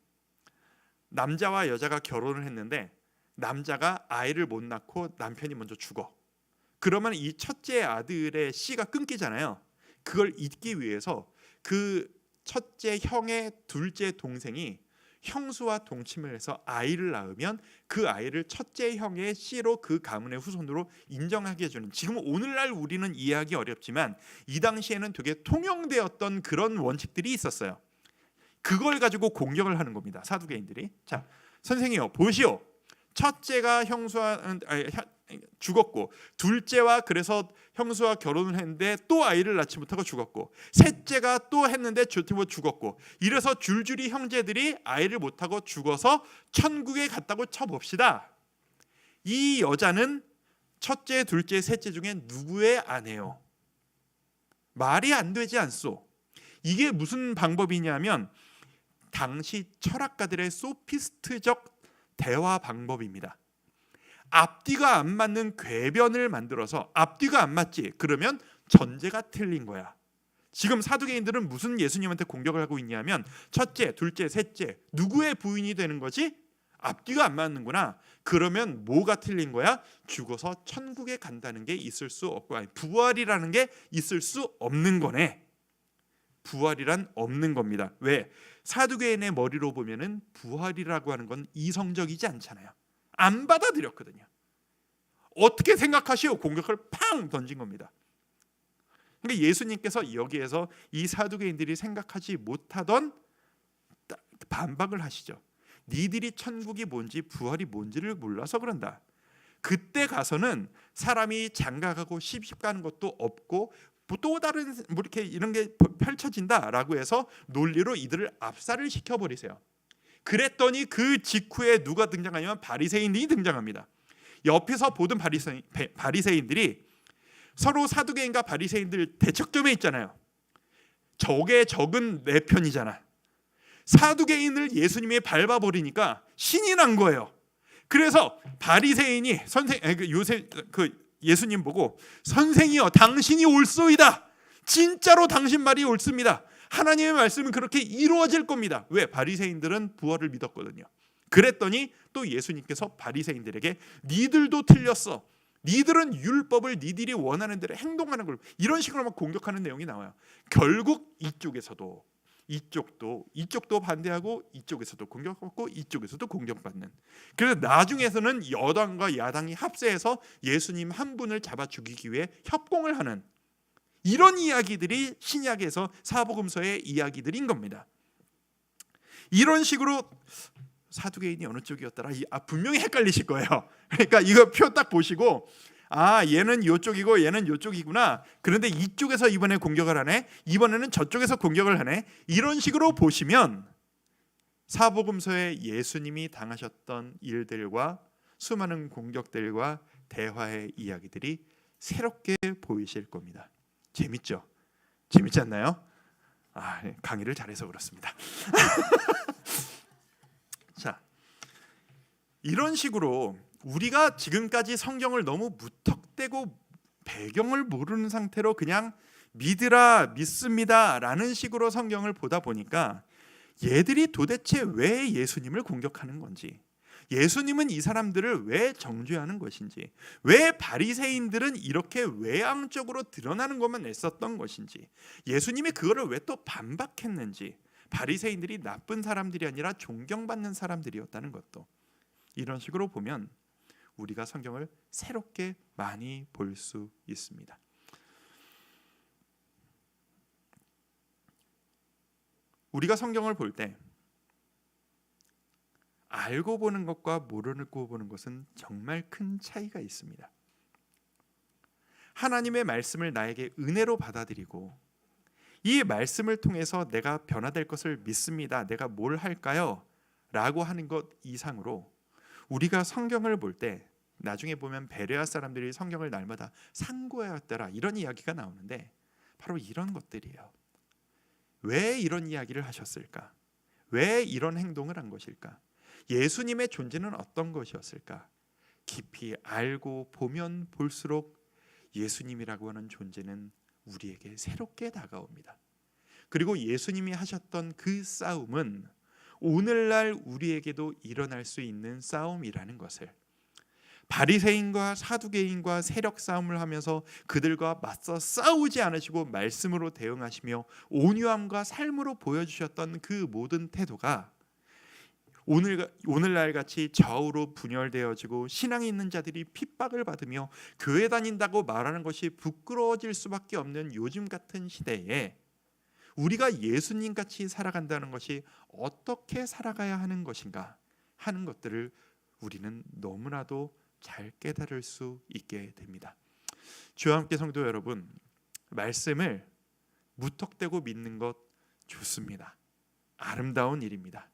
남자와 여자가 결혼을 했는데 남자가 아이를 못 낳고 남편이 먼저 죽어. 그러면 이 첫째 아들의 씨가 끊기잖아요. 그걸 잇기 위해서 그 첫째 형의 둘째 동생이 형수와 동침을 해서 아이를 낳으면 그 아이를 첫째 형의 씨로 그 가문의 후손으로 인정하게 해주는, 지금 오늘날 우리는 이해하기 어렵지만 이 당시에는 되게 통용되었던 그런 원칙들이 있었어요. 그걸 가지고 공격을 하는 겁니다, 사두개인들이. 자, 선생이요, 보시오. 첫째가 죽었고, 둘째와 그래서 형수와 결혼을 했는데 또 아이를 낳지 못하고 죽었고, 셋째가 또 했는데 죽었고, 이래서 줄줄이 형제들이 아이를 못하고 죽어서 천국에 갔다고 쳐봅시다. 이 여자는 첫째, 둘째, 셋째 중에 누구의 아내요? 말이 안 되지 않소? 이게 무슨 방법이냐면 당시 철학가들의 소피스트적 대화 방법입니다. 앞뒤가 안 맞는 궤변을 만들어서, 앞뒤가 안 맞지? 그러면 전제가 틀린 거야. 지금 사두개인들은 무슨 예수님한테 공격을 하고 있냐면, 첫째, 둘째, 셋째 누구의 부인이 되는 거지? 앞뒤가 안 맞는구나. 그러면 뭐가 틀린 거야? 죽어서 천국에 간다는 게 있을 수 없고, 아니, 부활이라는 게 있을 수 없는 거네. 부활이란 없는 겁니다. 왜? 사두개인의 머리로 보면은 부활이라고 하는 건 이성적이지 않잖아요. 안 받아들였거든요. 어떻게 생각하시오? 공격을 팡 던진 겁니다. 그러니까 예수님께서 여기에서 이 사두개인들이 생각하지 못하던 반박을 하시죠. 니들이 천국이 뭔지 부활이 뭔지를 몰라서 그런다. 그때 가서는 사람이 장가가고 시집가는 것도 없고 또 다른 뭐 이렇게 이런 게 펼쳐진다라고 해서 논리로 이들을 압살을 시켜버리세요. 그랬더니 그 직후에 누가 등장하냐면 바리새인들이 등장합니다. 옆에서 보던 바리새인들이 서로 사두개인과 바리새인들 대척점에 있잖아요. 적의 적은 내 편이잖아. 사두개인을 예수님이 밟아버리니까 신이 난 거예요. 그래서 바리새인이 예수님 보고 선생이여 당신이 옳소이다. 진짜로 당신 말이 옳습니다. 하나님의 말씀은 그렇게 이루어질 겁니다. 왜? 바리새인들은 부활을 믿었거든요. 그랬더니 또 예수님께서 바리새인들에게 니들도 틀렸어. 니들은 율법을 니들이 원하는 대로 행동하는 걸 이런 식으로 막 공격하는 내용이 나와요. 결국 이쪽도 반대하고 이쪽에서도 공격받고 이쪽에서도 공격받는. 그래서 나중에서는 여당과 야당이 합세해서 예수님 한 분을 잡아 죽이기 위해 협공을 하는 이런 이야기들이 신약에서 사복음서의 이야기들인 겁니다. 이런 식으로 사두개인이 어느 쪽이었더라? 분명히 헷갈리실 거예요. 그러니까 이거 표 딱 보시고 얘는 이쪽이고 얘는 이쪽이구나. 그런데 이쪽에서 이번에 공격을 하네. 이번에는 저쪽에서 공격을 하네. 이런 식으로 보시면 사복음서에 예수님이 당하셨던 일들과 수많은 공격들과 대화의 이야기들이 새롭게 보이실 겁니다. 재밌죠? 재밌지 않나요? 강의를 잘해서 그렇습니다. 자, 이런 식으로 우리가 지금까지 성경을 너무 무턱대고 배경을 모르는 상태로 그냥 믿습니다 라는 식으로 성경을 보다 보니까 얘들이 도대체 왜 예수님을 공격하는 건지, 예수님은 이 사람들을 왜 정죄하는 것인지, 왜 바리새인들은 이렇게 외향적으로 드러나는 것만 애썼던 것인지, 예수님이 그거를 왜 또 반박했는지, 바리새인들이 나쁜 사람들이 아니라 존경받는 사람들이었다는 것도 이런 식으로 보면 우리가 성경을 새롭게 많이 볼 수 있습니다. 우리가 성경을 볼 때 알고 보는 것과 모르고 보는 것은 정말 큰 차이가 있습니다. 하나님의 말씀을 나에게 은혜로 받아들이고 이 말씀을 통해서 내가 변화될 것을 믿습니다. 내가 뭘 할까요? 라고 하는 것 이상으로 우리가 성경을 볼 때 나중에 보면 베레아 사람들이 성경을 날마다 상고하였더라 이런 이야기가 나오는데 바로 이런 것들이에요. 왜 이런 이야기를 하셨을까? 왜 이런 행동을 한 것일까? 예수님의 존재는 어떤 것이었을까? 깊이 알고 보면 볼수록 예수님이라고 하는 존재는 우리에게 새롭게 다가옵니다. 그리고 예수님이 하셨던 그 싸움은 오늘날 우리에게도 일어날 수 있는 싸움이라는 것을, 바리새인과 사두개인과 세력 싸움을 하면서 그들과 맞서 싸우지 않으시고 말씀으로 대응하시며 온유함과 삶으로 보여주셨던 그 모든 태도가 오늘날 같이 좌우로 분열되어지고 신앙이 있는 자들이 핍박을 받으며 교회 다닌다고 말하는 것이 부끄러워질 수밖에 없는 요즘 같은 시대에 우리가 예수님 같이 살아간다는 것이 어떻게 살아가야 하는 것인가 하는 것들을 우리는 너무나도 잘 깨달을 수 있게 됩니다. 주와 함께 성도 여러분, 말씀을 무턱대고 믿는 것 좋습니다. 아름다운 일입니다.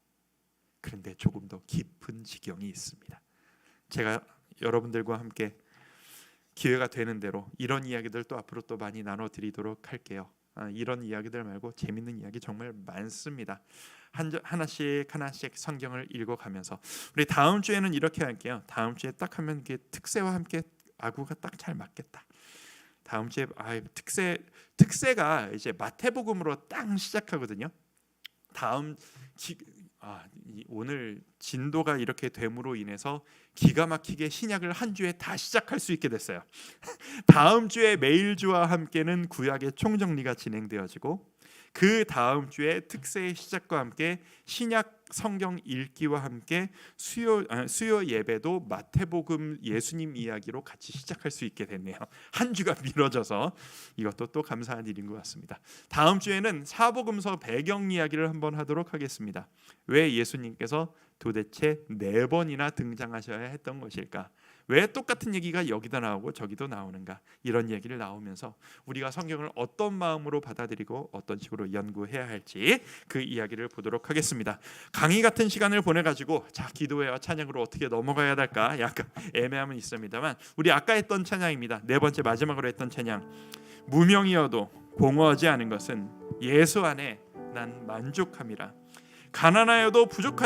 그런데 조금 더 깊은 지경이 있습니다. 제가 여러분들과 함께 기회가 되는 대로 이런 이야기들 또 앞으로 또 많이 나눠드리도록 할게요. 이런 이야기들 말고 재밌는 이야기 정말 많습니다. 하나씩 성경을 읽어가면서 우리 다음 주에는 이렇게 할게요. 다음 주에 딱 하면 이게 특세와 함께 아구가 딱 잘 맞겠다. 다음 주에 특세가 이제 마태복음으로 딱 시작하거든요. 오늘 진도가 이렇게 됨으로 인해서 기가 막히게 신약을 한 주에 다 시작할 수 있게 됐어요. 다음 주에 매일주와 함께는 구약의 총정리가 진행되어지고 그 다음 주에 특세의 시작과 함께 신약 성경 읽기와 함께 수요 예배도 마태복음 예수님 이야기로 같이 시작할 수 있게 됐네요. 한 주가 미뤄져서 이것도 또 감사한 일인 것 같습니다. 다음 주에는 사복음서 배경 이야기를 한번 하도록 하겠습니다. 왜 예수님께서 도대체 4번이나 등장하셔야 했던 것일까? 왜 똑같은 얘기가 여기도 나오고 저기도 나오는가, 이런 얘기를 나오면서 우리가 성경을 어떤 마음으로 받아들이고 어떤 식으로 연구해야 할지 그 이야기를 보도록 하겠습니다. 강의 같은 시간을 보내가지고 자, 기도회와 찬양으로 어떻게 넘어가야 될까 약간 애매함은 있습니다만, 우리 아까 했던 찬양입니다. 네 번째 마지막으로 했던 찬양, 무명이어도 공허하지 않은 것은 예수 안에 난 만족함이라. 가난하여도 부족하지